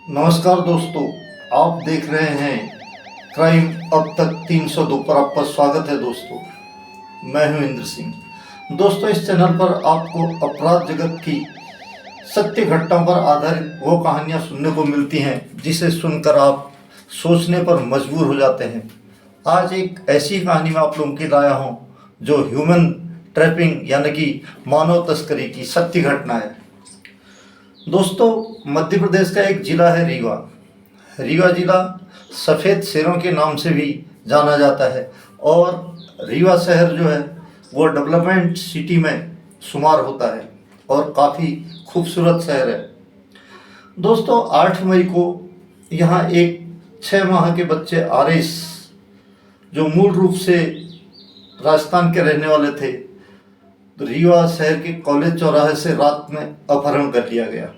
नमस्कार दोस्तों, आप देख रहे हैं क्राइम अब तक 302 पर आपका स्वागत है। दोस्तों, मैं हूं इंद्र सिंह। दोस्तों, इस चैनल पर आपको अपराध जगत की सत्य घटनाओं पर आधारित वो कहानियां सुनने को मिलती हैं जिसे सुनकर आप सोचने पर मजबूर हो जाते हैं। आज एक ऐसी कहानी में आप लोगों की लाया हूं जो ह्यूमन ट्रैपिंग यानी कि मानव तस्करी की सत्य घटना है। दोस्तों, मध्य प्रदेश का एक जिला है रीवा। रीवा जिला सफ़ेद शेरों के नाम से भी जाना जाता है और रीवा शहर जो है वो डेवलपमेंट सिटी में शुमार होता है और काफ़ी खूबसूरत शहर है। दोस्तों, 8 मई को यहाँ एक 6 माह के बच्चे आरिस, जो मूल रूप से राजस्थान के रहने वाले थे, तो रीवा शहर के कॉलेज चौराहे से रात में अपहरण कर लिया गया।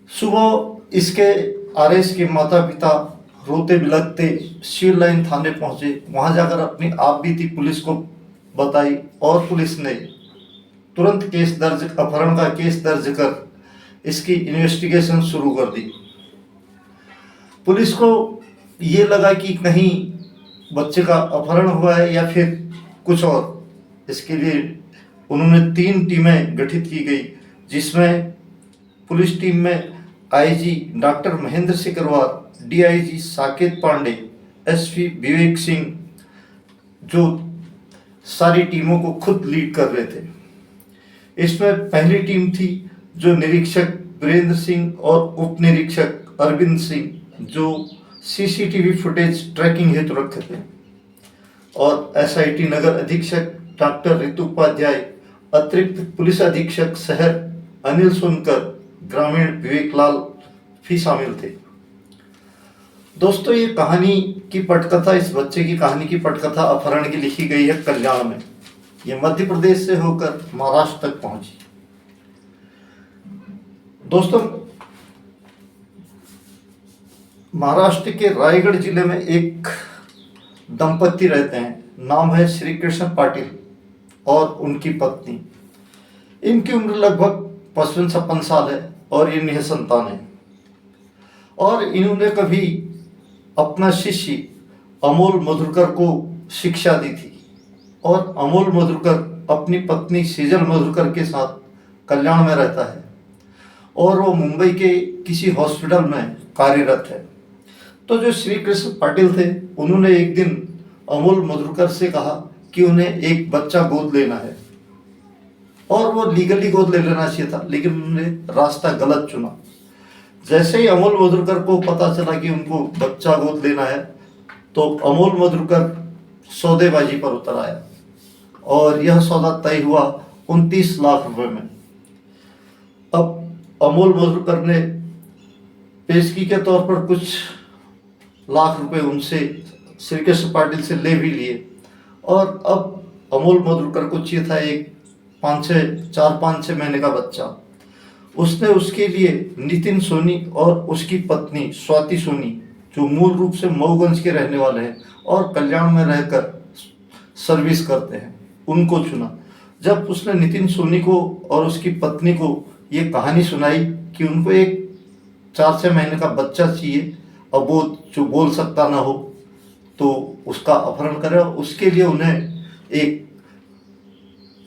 सुबह इसके आरएस के माता पिता रोते बिलखते सिविल लाइन थाने पहुंचे। वहां जाकर अपनी आपबीती पुलिस को बताई और पुलिस ने तुरंत अपहरण का केस दर्ज कर इसकी इन्वेस्टिगेशन शुरू कर दी। पुलिस को ये लगा कि कहीं बच्चे का अपहरण हुआ है या फिर कुछ और। इसके लिए उन्होंने 3 टीमें गठित की गई, जिसमें पुलिस टीम में IG doctor Mahendra Sikarwar, DIG Saket Pandey, SP Vivek Singh, जो सारी टीमों को खुद लीड कर रहे थे। इसमें पहली टीम थी जो निरीक्षक वीरेंद्र सिंह और उप निरीक्षक अरविंद सिंह, जो सीसीटीवी फुटेज ट्रैकिंग हेतु रखे थे, और एसआईटी नगर अधीक्षक डॉक्टर ऋतु उपाध्याय, अतिरिक्त पुलिस अधीक्षक शहर अनिल सोनकर, ग्रामीण विवेक लाल भी शामिल थे। दोस्तों, ये कहानी की पटकथा, इस बच्चे की कहानी की पटकथा अपहरण की लिखी गई है कल्याण में। ये मध्य प्रदेश से होकर महाराष्ट्र तक पहुंची। दोस्तों, महाराष्ट्र के रायगढ़ जिले में एक दंपति रहते हैं, नाम है श्री कृष्ण पाटिल और उनकी पत्नी। इनकी उम्र लगभग 55-56 साल है और ये निसंतान है। और इन्होंने कभी अपना शिष्य अमोल मधुरकर को शिक्षा दी थी और अमोल मधुरकर अपनी पत्नी सेजल मधुरकर के साथ कल्याण में रहता है और वो मुंबई के किसी हॉस्पिटल में कार्यरत है। तो जो श्री कृष्ण पाटिल थे, उन्होंने एक दिन अमोल मधुरकर से कहा कि उन्हें एक बच्चा गोद लेना है, और वो लीगली गोद ले लेना चाहिए था, लेकिन उन्होंने रास्ता गलत चुना। जैसे ही अमोल मधुरकर को पता चला कि उनको बच्चा गोद लेना है, तो अमोल मधुरकर सौदेबाजी पर उतर आया और यह सौदा तय हुआ 29 लाख रुपए में। अब अमोल मधुरकर ने पेशगी के तौर पर कुछ लाख रुपए उनसे श्री कृष्ण पाटिल से ले भी लिए, और अब अमोल मधुरकर को चाहिए था एक 4-5-6 महीने का बच्चा। उसने उसके लिए नितिन सोनी और उसकी पत्नी स्वाति सोनी, जो मूल रूप से मऊगंज के रहने वाले हैं और कल्याण में रहकर सर्विस करते हैं, उनको चुना। जब उसने नितिन सोनी को और उसकी पत्नी को ये कहानी सुनाई कि उनको एक 4-6 महीने का बच्चा चाहिए, अब वो जो बोल सकता ना हो तो उसका अपहरण करे, और उसके लिए उन्हें एक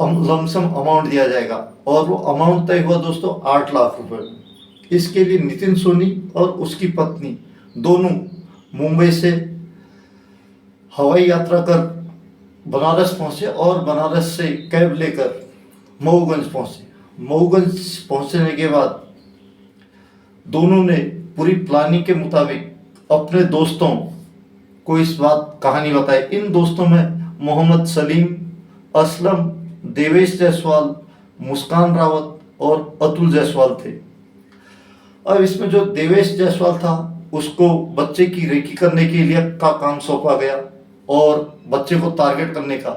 लमसम अमाउंट दिया जाएगा, और वो अमाउंट तय हुआ दोस्तों 8 लाख रुपए। इसके लिए नितिन सोनी और उसकी पत्नी दोनों मुंबई से हवाई यात्रा कर बनारस पहुंचे और बनारस से कैब लेकर मऊगंज पहुंचे। मऊगंज पहुंचने के बाद दोनों ने पूरी प्लानिंग के मुताबिक अपने दोस्तों को इस बात कहानी बताई। इन दोस्तों में मोहम्मद सलीम, असलम, देवेश जायसवाल, मुस्कान रावत और अतुल जायसवाल थे। अब इसमें जो देवेश जायसवाल था, उसको बच्चे की रेकी करने के लिए का काम सौंपा गया और बच्चे को टारगेट करने का।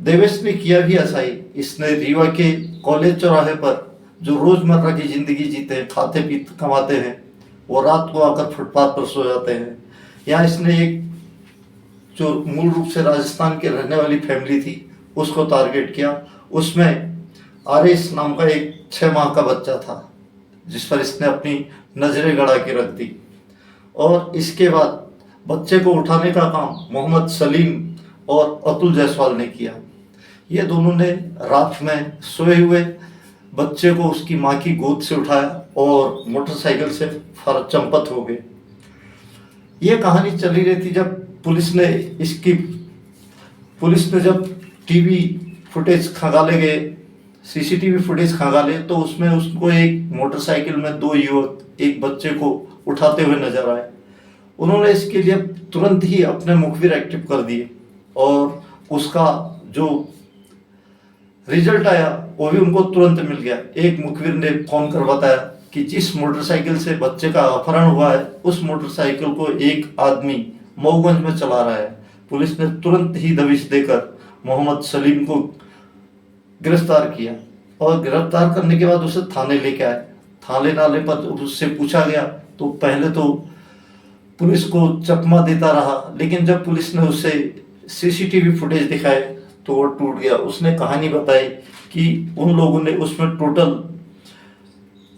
देवेश ने किया भी ऐसा ही। इसने रीवा के कॉलेज चौराहे पर जो रोजमर्रा की जिंदगी जीते हैं, खाते पीते कमाते हैं, वो रात को आकर फुटपाथ पर सो जाते हैं। यहाँ इसने एक जो मूल रूप से राजस्थान के रहने वाली फैमिली थी, उसको टारगेट किया। उसमें आरिस नाम का एक 6 माह का बच्चा था, जिस पर इसने अपनी नजरें गड़ा के रख दी। और इसके बाद बच्चे को उठाने का काम मोहम्मद सलीम और अतुल जायसवाल ने किया। ये दोनों ने रात में सोए हुए बच्चे को उसकी माँ की गोद से उठाया और मोटरसाइकिल से चंपत हो गए। ये कहानी चली रही थी जब पुलिस ने जब टीवी फुटेज खंगाले गए, सीसीटीवी फुटेज खंगाले, तो उसमें उसको एक मोटरसाइकिल में 2 युवक एक बच्चे को उठाते हुए नजर आए। उन्होंने इसके लिए तुरंत ही अपने मुखबिर एक्टिव कर दिए और उसका जो रिजल्ट आया वो भी उनको तुरंत मिल गया। एक मुखबिर ने फोन कर बताया कि जिस मोटरसाइकिल से बच्चे का अपहरण हुआ है उस मोटरसाइकिल को एक आदमी मऊगंज में चला रहा है। पुलिस ने तुरंत ही दबिश देकर मोहम्मद सलीम को गिरफ्तार किया और गिरफ्तार करने के बाद उसे थाने लेके आए। थाने नाले पर उससे पूछा गया तो पहले तो पुलिस को चकमा देता रहा, लेकिन जब पुलिस ने उसे सीसीटीवी फुटेज दिखाए तो वो टूट गया। उसने कहानी बताई कि उन लोगों ने उसमें टोटल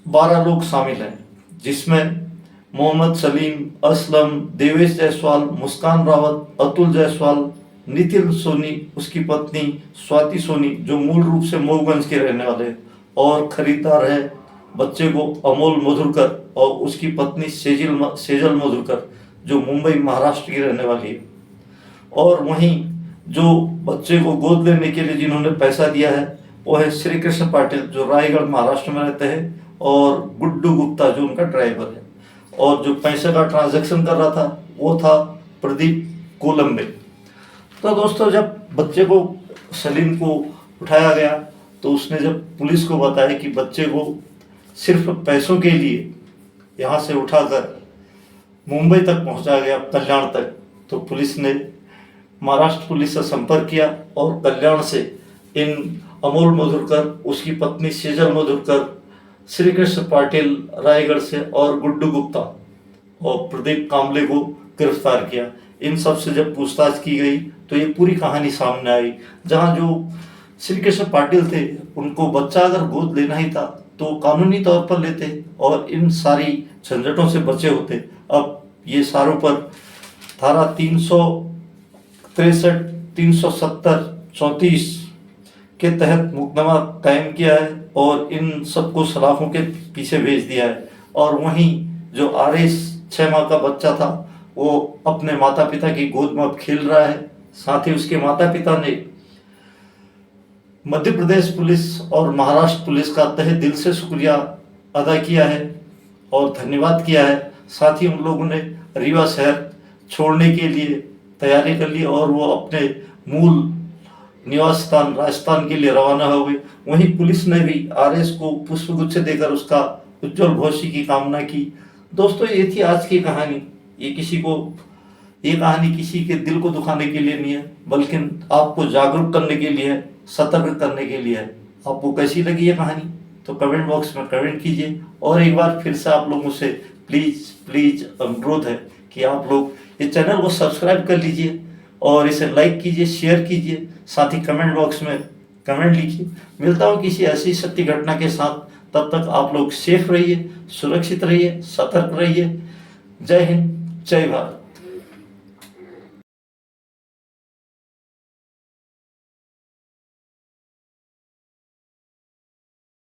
12 लोग शामिल हैं, जिसमें मोहम्मद सलीम, असलम, देवेश जायसवाल, मुस्कान रावत, अतुल जायसवाल, नितिन सोनी, उसकी पत्नी स्वाति सोनी जो मूल रूप से मऊगंज के रहने वाले हैं, और खरीदार है बच्चे को अमोल मधुरकर और उसकी पत्नी सेजल मधुरकर जो मुंबई महाराष्ट्र की रहने वाली है। और वहीं जो बच्चे को गोद लेने के लिए जिन्होंने पैसा दिया है वो है श्री कृष्ण पाटिल जो रायगढ़ महाराष्ट्र में रहते हैं, और गुड्डू गुप्ता जो उनका ड्राइवर है, और जो पैसे का ट्रांजैक्शन कर रहा था वो था प्रदीप कोलंबे। तो दोस्तों, जब बच्चे को सलीम को उठाया गया तो उसने जब पुलिस को बताया कि बच्चे को सिर्फ पैसों के लिए यहाँ से उठाकर मुंबई तक पहुँचा गया, कल्याण तक, तो पुलिस ने महाराष्ट्र पुलिस से संपर्क किया और कल्याण से इन अमोल मधुरकर, उसकी पत्नी सेजल मधुरकर, श्री कृष्ण पाटिल रायगढ़ से और गुड्डू गुप्ता और प्रदीप कांबले को गिरफ्तार किया। इन सब से जब पूछताछ की गई तो ये पूरी कहानी सामने आई, जहां जो श्री कृष्ण पाटिल थे उनको बच्चा अगर गोद लेना ही था तो कानूनी तौर पर लेते और इन सारी झंझटों से बचे होते। अब ये सारों पर धारा 363, 370, 34 के तहत मुकदमा कायम किया है और इन सबको सलाखों के पीछे भेज दिया है। और वहीं जो आरएस 6 माह का बच्चा था वो अपने माता पिता की गोद में अब खेल रहा है। साथ ही उसके माता पिता ने मध्य प्रदेश पुलिस और महाराष्ट्र पुलिस का तहे दिल से शुक्रिया अदा किया है और धन्यवाद किया है। साथ ही उन लोगों ने रीवा शहर छोड़ने के लिए तैयारी कर ली और वो अपने मूल निवास स्थान राजस्थान के लिए रवाना हो गए। वहीं पुलिस ने भी आरएस को पुष्पगुच्छ देकर उसका उज्जवल भविष्य की कामना की। दोस्तों, ये थी आज की कहानी। ये कहानी किसी के दिल को दुखाने के लिए नहीं है, बल्कि आपको जागरूक करने के लिए है, सतर्क करने के लिए है। आपको कैसी लगी ये कहानी तो कमेंट बॉक्स में कमेंट कीजिए। और एक बार फिर से आप लोगों से प्लीज अनुरोध है कि आप लोग इस चैनल को सब्सक्राइब कर लीजिए और इसे लाइक कीजिए, शेयर कीजिए, साथ ही कमेंट बॉक्स में कमेंट लिखिए। मिलता हूँ किसी ऐसी सत्य घटना के साथ, तब तक आप लोग सेफ रहिए, सुरक्षित रहिए, सतर्क रहिए। जय हिंद, जय भारत।